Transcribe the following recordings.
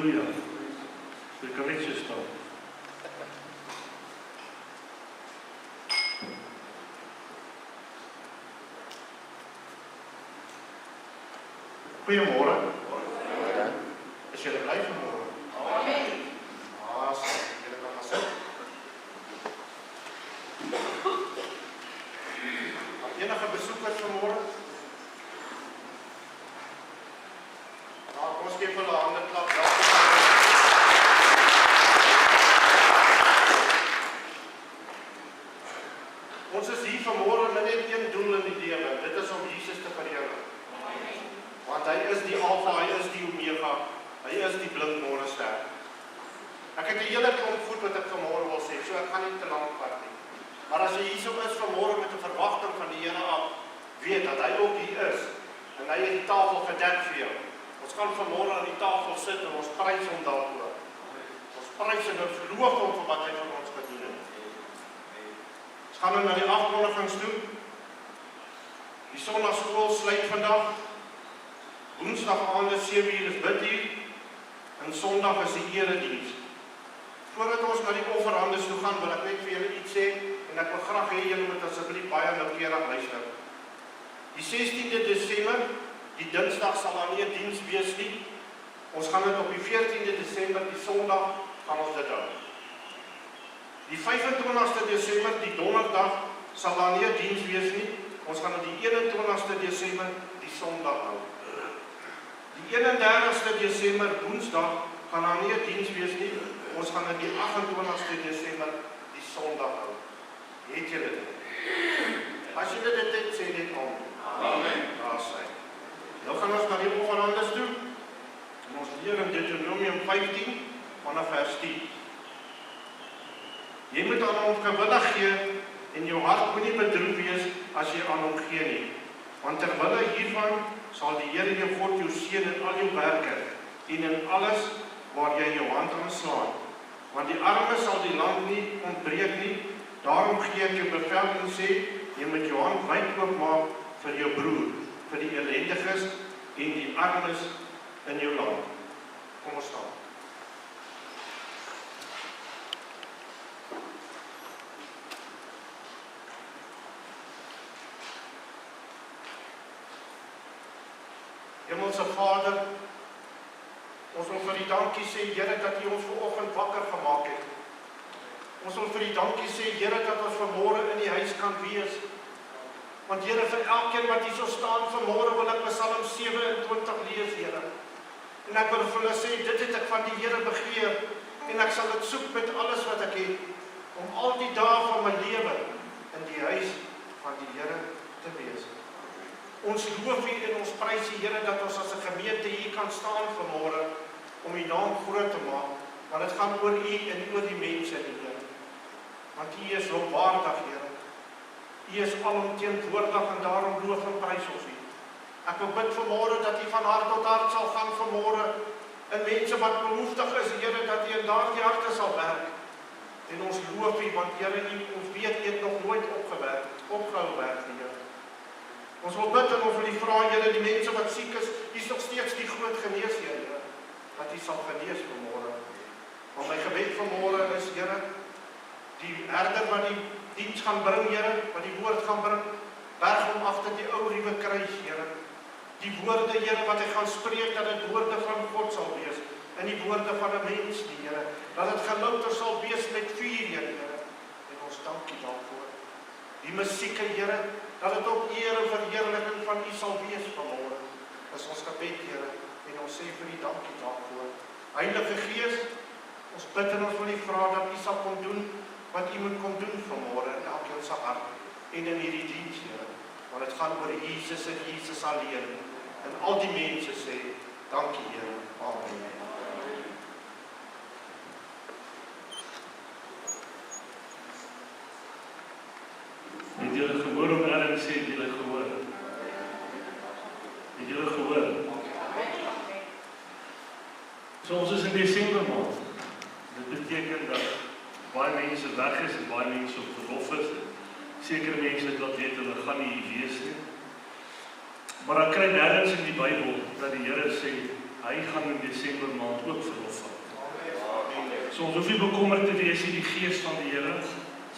Halleluja. Jy kan net so staan. Goeiemôre. Is julle bly vanmôre? Amen. Julle kan gaan sit. Enige besoekers vanmôre? Ons gee hulle hande klap. Ons is hier vanmôre met net een doel in die lewe. Dit is om Jesus te verheerlik. Want hy is die Alfa, hy is die Omega, hy is die blinkmorgenster. Ek het 'n hele klomp goed wat ek vanmôre wil sê, so ek gaan nie te lank vat nie. Maar as jy hierso is vanmôre met 'n verwagting van die Here af, weet dat hy ook hier is en hy het die tafel gedek vir jou. Ons kan vanmôre aan die tafel sit en ons prys hom daarvoor. Ons prys en ons loof hom vir wat hy vir ons gedoen het. Ons gaan nou na die afkondigings toe. Die Sondagskool sluit vandag. Woensdag aande 7:00 is bidduur en Sondag is die erediens. Voordat ons na die offerhandes toe gaan, wil ek net vir julle iets sê en ek wil graag hê julle moet asseblief baie noukeurig luister. Die 16de Desember, die Dinsdag sal daar nie 'n diens wees nie. Ons gaan dit op die 14de Desember, die Sondag, gaan ons dit hou. Die 25ste Desember, die Donderdag, sal daar nie 'n diens wees nie. Ons gaan op die 21ste Desember, die Sondag hou. Die 31ste Desember, Woensdag, gaan daar nie 'n diens wees nie. Ons gaan op die 28ste Desember, die Sondag hou. Het julle dit? As julle dit het, sê dit om. Amen. Daar sê. Nou gaan ons na die offerhandes toe. En ons leer in Deuteronomium 15 vanaf vers 10. Jy moet aan hom gewillig gee en jou hart moet nie bedroef wees as jy aan hom gee nie. Want terwille hiervan sal die Here jou God jou seën in al jou werke en in alles waar jy jou hand aan slaan. Want die armes sal die land nie ontbreek nie. Daarom gee ek jou bevel en sê, jy moet jou hand wyd oopmaak vir jou broer, vir die ellendiges en die armes in jou land. Kom ons staan. Hemelse Vader, ons wil vir die dankie sê, Here, dat U ons vanoggend wakker gemaak het. Ons wil vir die dankie sê, Here, dat ons vanmôre in die huis kan wees. Want Here, vir elkeen wat hier so staan vanmôre wil ek Psalm 27 lees, Here. En ek wil vir hulle sê, dit het ek van die Here begeer en ek sal dit soek met alles wat ek het om al die dae van my lewe in die huis van die Here te wees. Ons loof U en ons prys U, Here, dat ons as 'n gemeente hier kan staan vanmôre om U naam groot te maak, want dit gaan oor U en oor die mense, Here. Want U is lofwaardig, Here. U is alomteenwoordig en daarom loof en prys ons U. Ek wil bid vanmôre dat U van hart tot hart sal gaan vanmôre en mense wat behoeftig is, Here, dat U in daardie harte sal werk. En ons loof U, want Here, ons weet U het nog nooit opgehou werk, Here. Ons wil bid en ons wil U vra, Here, die mense wat siek is, U is nog steeds die groot geneesheer, Here, dat U sal genees vanmôre. Maar my gebed vanmôre is, Here, die herder wat die diens gaan bring, Here, wat die woord gaan bring, berg hom agter die ou ruwe kruis, Here. Die woorde, Here, wat hy gaan spreek, dat dit woorde van God sal wees, en die woorde van 'n mens, Here, dat dit gelouter sal wees met vuur, Here. En ons dank U daarvoor. Die musiek, Here, dat dit ook eer en verheerliking van U sal wees vanmôre. Dis ons gebed, Here, en ons sê vir U dankie daarvoor. Heilige Gees, ons bid en ons wil U vra dat U sal kom doen wat U moet kom doen vanmôre in elkeen se hart en in hierdie diens, Here. Want dit gaan oor Jesus en Jesus alleen. En al die mense sê, dankie, Here. Amen. Het julle gehoor om Aaron sê, het julle gehoor? Het julle gehoor? So ons is in Desember maand. Dit beteken dat baie mense weg is en baie mense op verlof is. Sekere mense wat weet hulle gaan nie hier wees nie. Maar dan kry nêrens in die Bybel dat die Here sê, hy gaan in Desember maand ook verlof vat. So ons hoef nie bekommerd te wees nie, die gees van die Here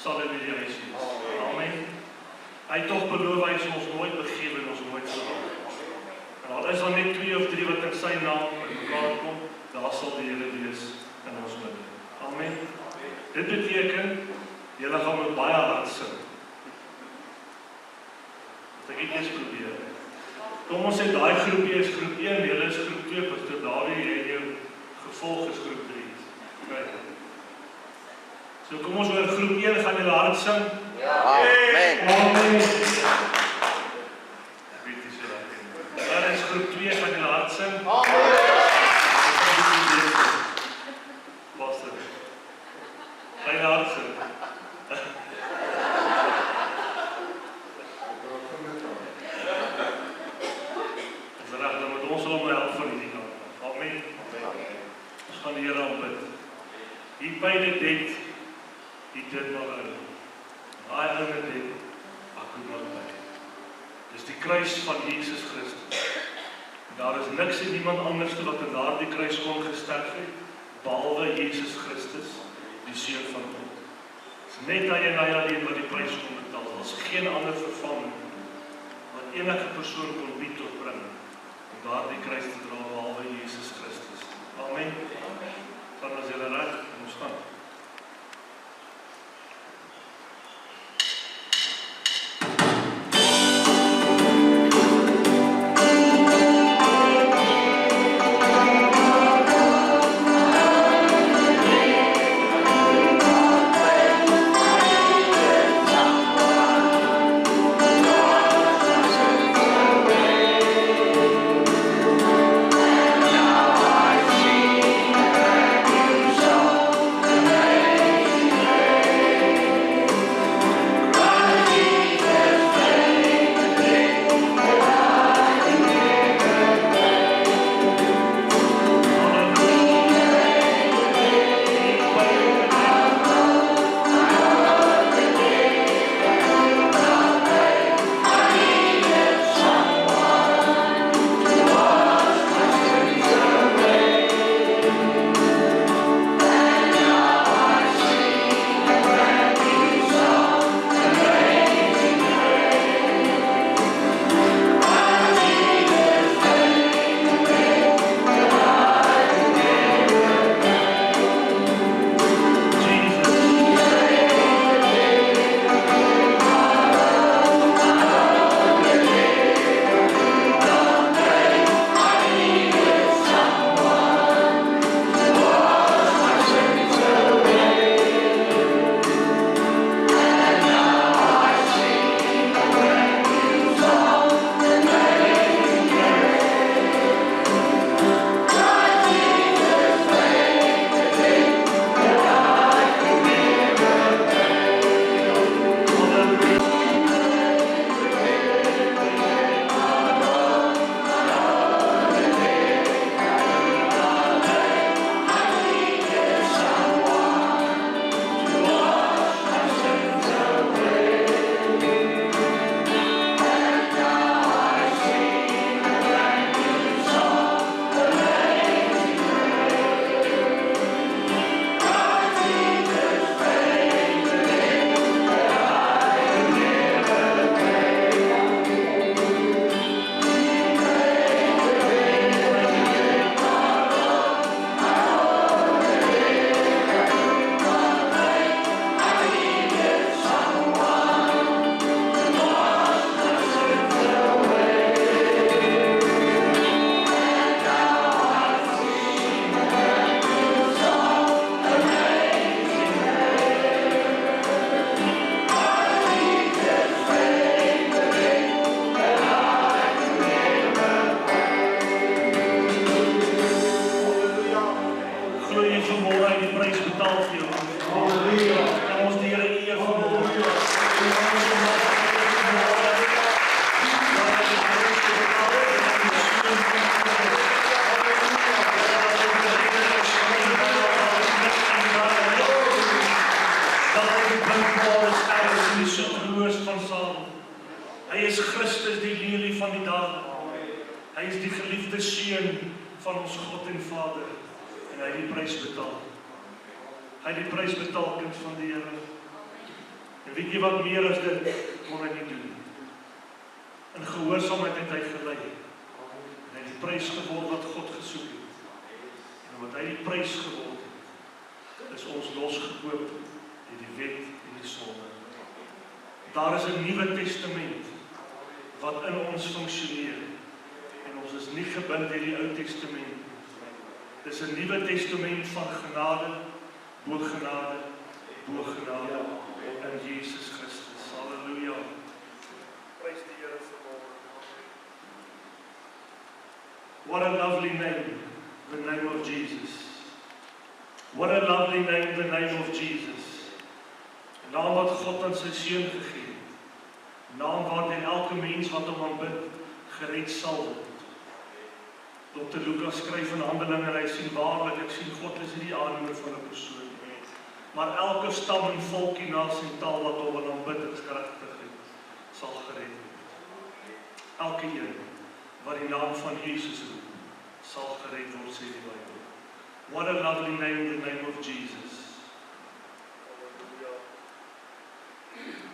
sal in die huis wees. Amen. Hy het tog beloof, hy is ons nooit begewe en ons nooit verlaat. En al is daar net 2 of 3 wat in sy naam by mekaar kom, daar sal die Here wees in ons midde. Amen. Dit beteken, julle gaan met baie hard sing. Dat ek eers probeer. Kom ons sê, daai groepie is groep 1, julle is groep 2, Pastor Dawie, en jou gevolg is groep 3. Okay. So kom ons oor groep 1, gaan julle hard sing? Ja. Amen. Amen. Dan is groep 2, gaan julle hard sing? Amen. Pastor. Ga jy hard sing? Dan moet ons hom help van die kant. Amen. Ons gaan die Here aanbid. Hier by dit dit maar ou. Daai ou met dit, ek moet maar by. Dis die kruis van Jesus Christus. Daar is niks en niemand anders wat in daardie kruis kon gesterf het, behalwe Jesus Christus, die Seun van God. Dis net hy en hy alleen wat die prys kon betaal. Daar is geen ander vervanging wat enige persoon kon bied of bring om daardie kruis te dra, behalwe Jesus Christus. Amen. Dan as julle reg, ons gaan. van ons God en Vader en hy het die prys betaal. Hy het die prys betaal, kind van die Here. En weet jy wat meer as dit kon hy nie doen? In gehoorsaamheid het hy gelei. En hy het die prys geword wat God gesoek het. En omdat hy die prys geword het, is ons losgekoop deur die wet en die sonde. Daar is 'n Nuwe Testament wat in ons funksioneer. En ons is nie gebind deur die Ou Testament. Dis 'n Nuwe Testament van genade, bo genade, in Jesus Christus. Halleluja. Prys die Here vir môre. What a lovely name, the name of Jesus. What a lovely name, the name of Jesus. 'n Naam wat God aan sy seun gegee het. 'n Naam waarin elke mens wat hom aanbid, gered sal word. Dr. Lukas skryf in Handelinge en hy sien waarlik, ek sien God is nie die aannemer van 'n persoon nie. Maar elke stam en volkie, nasie en taal wat hom aanbid en kragtig sal gered word. Elke een wat die naam van Jesus roep, sal gered word, sê die Bybel. What a lovely name, the name of Jesus. Thank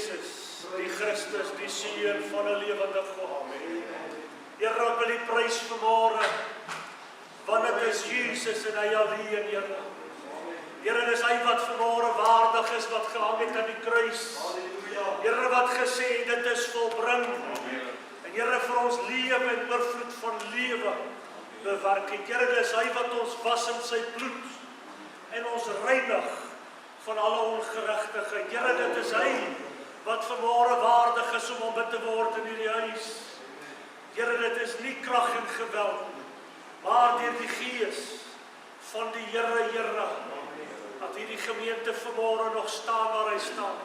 Jesus, die Christus, die Seun van 'n lewende God. Here, ek wil U prys vanmôre, want dit is Jesus en hy alleen, Here. Here, dis hy wat vanmôre waardig is, wat gehang het aan die kruis. Here, wat gesê het, dit is volbring. En Here, vir ons lewe en oorvloed van lewe bewerk het. Here, dis hy wat ons was in sy bloed en ons reinig van alle ongeregtigheid. Here, dit is hy wat vanmôre waardig is om aanbid te word in hierdie huis. Here, dit is nie krag en geweld, maar deur die Gees van die Here, Here, dat hierdie gemeente vanmôre nog staan waar hy staan.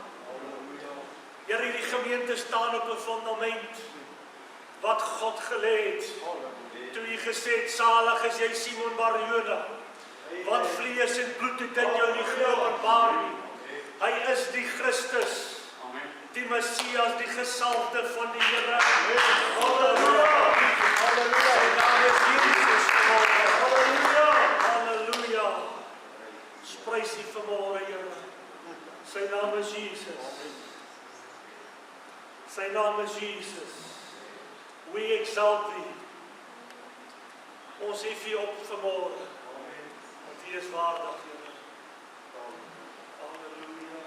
Here, hierdie gemeente staan op 'n fundament wat God gelê het. Toe hy gesê het, salig is jy Simon Bar-Jona, want vlees en bloed het dit jou nie geopenbaar nie. Hy is die Christus, die Messias, die gesalfde van die Here. Halleluja! Sy naam is Jesus. Halleluja! Halleluja! Prys U vanmôre, Here. Sy naam is Jesus. Sy naam is Jesus. We exalt Thee. Ons hef U op vanmôre, want U is waardig, Here. Halleluja.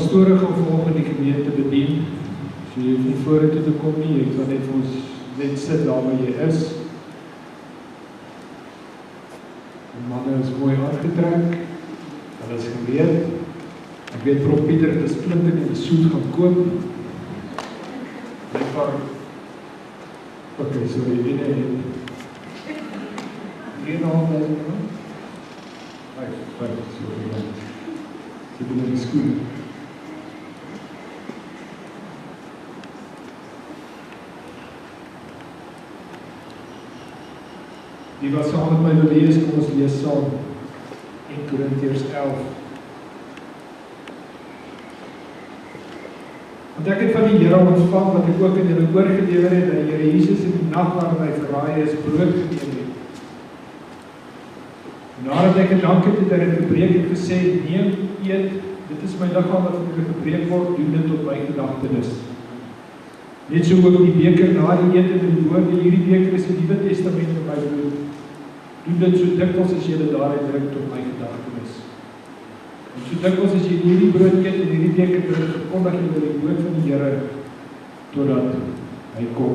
pastoor gaan volg in die gemeente bedien. So jy hoef nie vorentoe te kom nie, jy kan net vir ons net sit daar waar jy is. Die manne is mooi aangetrek, hulle is gereed. Ek weet Prof Pieter het 'n splinter in die soet gaan koop. Net maar, ok, sorry, ene het 3.500 man? 5, sorry, ja. Sy doen in die skoene. Die wat saam met my wil lees, kom ons lees saam 1 Korintiërs 11. Want ek het van die Here ontvang wat ek ook in julle oorgelewer het, dat die Here Jesus in die nag waarin hy verraai is, brood geneem het. Nadat hy gedank het, het hy dit gebreek en gesê, neem, eet, dit is my liggaam wat vir julle gebreek word, doen dit tot my gedagtenis. Net so ook die beker na die ete met die woorde, hierdie beker is die Nuwe Testament in my bloed. Doen dit so dikwels as julle daarin drink tot my gedagtenis. En so dikwels as jy hierdie brood eet en hierdie beker drink, verkondig jy die woord van die Here totdat hy kom.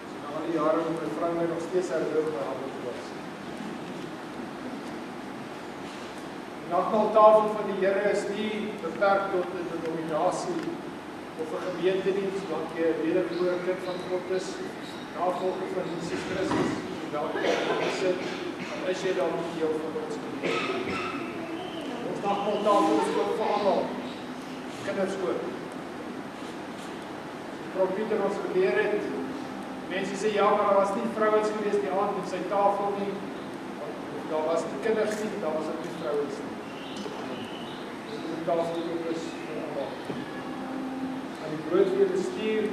So na al die jare moet my vrou my nog steeds herinner my hande te was. Die nagmaaltafel van die Here is nie beperk tot 'n denominasie of 'n gemeentediens wat jy 'n wedergebore kind van God is, navolger van Jesus Christus, en welke sit, dan is jy dan deel van ons gemeente. Ons nagmaaltafel is ook vir almal, kinders ook. Prof Pieter ons geleer het, mense sê ja, maar daar was nie vrouens gewees die aand op sy tafel nie, of daar was nie kinders nie, daar was ook nie vrouens nie. Die tafel is vir almal. En die brood weer bestuur,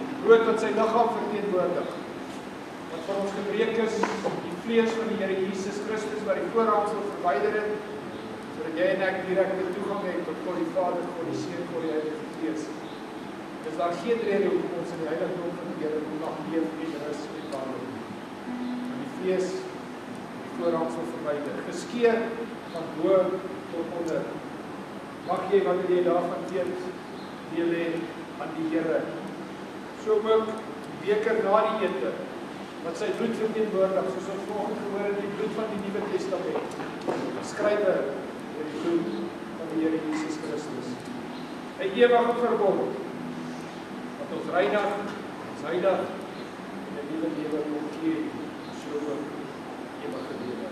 die brood wat sy liggaam verteenwoordig, wat vir ons gebreek is, die vlees van die Here Jesus Christus, wat die voorhangsel verwyder het, sodat jy en ek direkte toegang het tot God die Vader, God die Seun, God die Heilige Gees. Dus daar geen rede hoekom ons in die heiligdom van die Here moet nog leef en rus en wandel. En die vlees, die voorhangsel verwyder, geskeur van bo tot onder. Mag jy wat jy daarvan weet, deel hê aan die Here. So ook die beker na die ete, wat sy bloed verteenwoordig, soos ons vanoggend gehoor het, die bloed van die Nuwe Testament, skrywe oor die bloed van die Here Jesus Christus. 'n ewige verbond, wat ons reinig, ons heilig, en 'n nuwe lewe kom gee, so ook ewige lewe.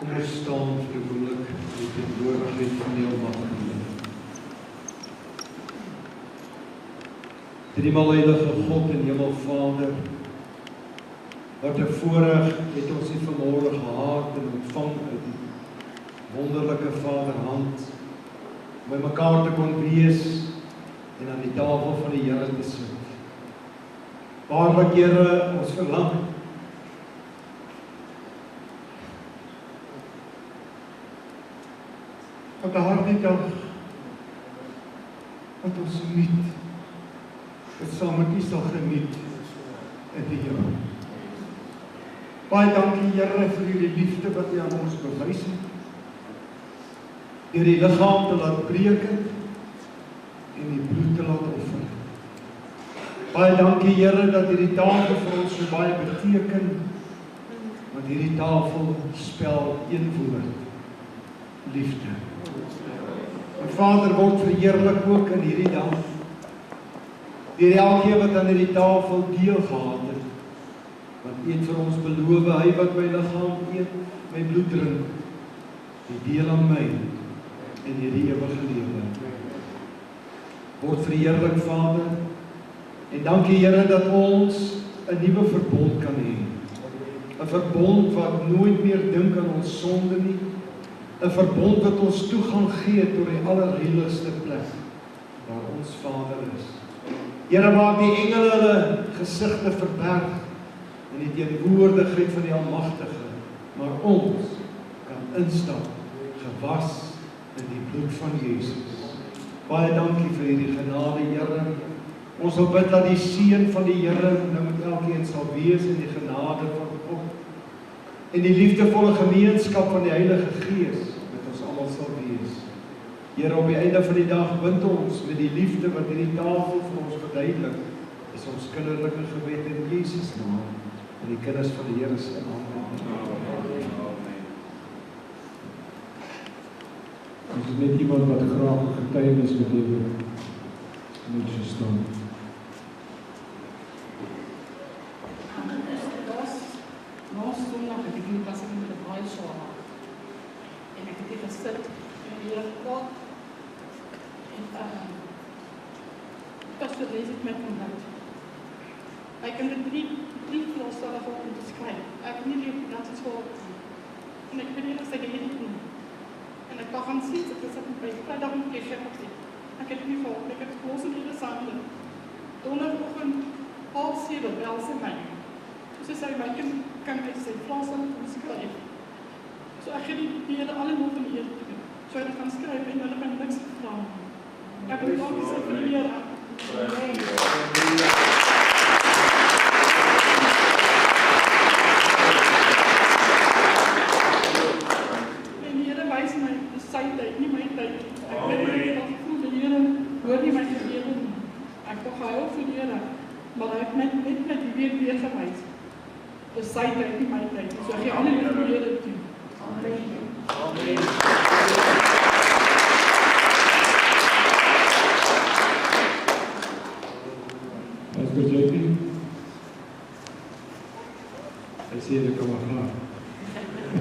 Kom ons staan vir 'n oomblik in die teenwoordigheid van die Almagtige. Driemaalheilige God en Hemelvader, wat 'n voorreg het ons hier vanmôre gehad en ontvang uit die wonderlike Vaderhand, om by mekaar te kon wees en aan die tafel van die Here te sit. Waarlik Here, ons verlang op daardie dag wat ons meet, het saam met U sal geniet in die Here. Baie dankie Here vir die liefde wat U aan ons bewys het, deur die liggaam te laat breek en die bloed te laat offer. Baie dankie Here dat hierdie tafel vir ons so baie beteken, want hierdie tafel spel een woord: liefde. En Vader, word verheerlik ook in hierdie dag, deur elkeen wat aan hierdie tafel deel gehad het, want U het vir ons beloof, hy wat my liggaam eet, my bloed drink, die deel aan my in hierdie ewige lewe. Word verheerlik Vader, en dankie Here dat ons 'n nuwe verbond kan hê. 'n Verbond wat nooit meer dink aan ons sonde nie. 'n Verbond wat ons toegang gee tot die allerheiligste plek waar ons Vader is. Here, waar die engele hulle gesigte verberg in die teenwoordigheid van die Almagtige, maar ons kan instap, gewas in die bloed van Jesus. Baie dankie vir hierdie genade, Here. Ons wil bid dat die seën van die Here nou met elkeen sal wees in die genade van God en die liefdevolle gemeenskap van die Heilige Gees met ons almal sal wees. Here, op die einde van die dag bind ons met die liefde wat hierdie tafel vir ons verduidelik, is ons kinderlike gebed in Jesus naam en die kinders van die Here se naam. Ons het net iemand wat graag 'n getuienis wil lewer. Moet so staan. Laas Sondag het ek nie was ek met 'n baie swaar. En ek het hier gesit en hier gepraat. En pastor lees het met my hart. Ek kan dit nie voorstel om te skryf. Ek het nie leer dat dit swaar is. En ek weet nie of ek dit doen. En ek kan gaan sien, ek is op my Vrydag met Kesha gesien. Ek het nie vol, ek het los in die sande. Donderdagoggend 6:30 bel sy my. Sy sê my kind kan ek sy plaas aan om skryf. So ek het die hele alle nog van eer te doen. So hulle gaan skryf en hulle kan niks vra nie. Ek het dankie sê vir die Here. En die Here wys my dis sy tyd, nie my tyd. Ek weet nie dat ek voel die Here hoor nie my gebede nie. Ek het gehou vir die Here, maar hy het net die weer gewys. Dis sy tyd, nie my tyd. So gee alle liefde vir die Here toe. Amen. Amen. As jy sê, ek kom maar klaar.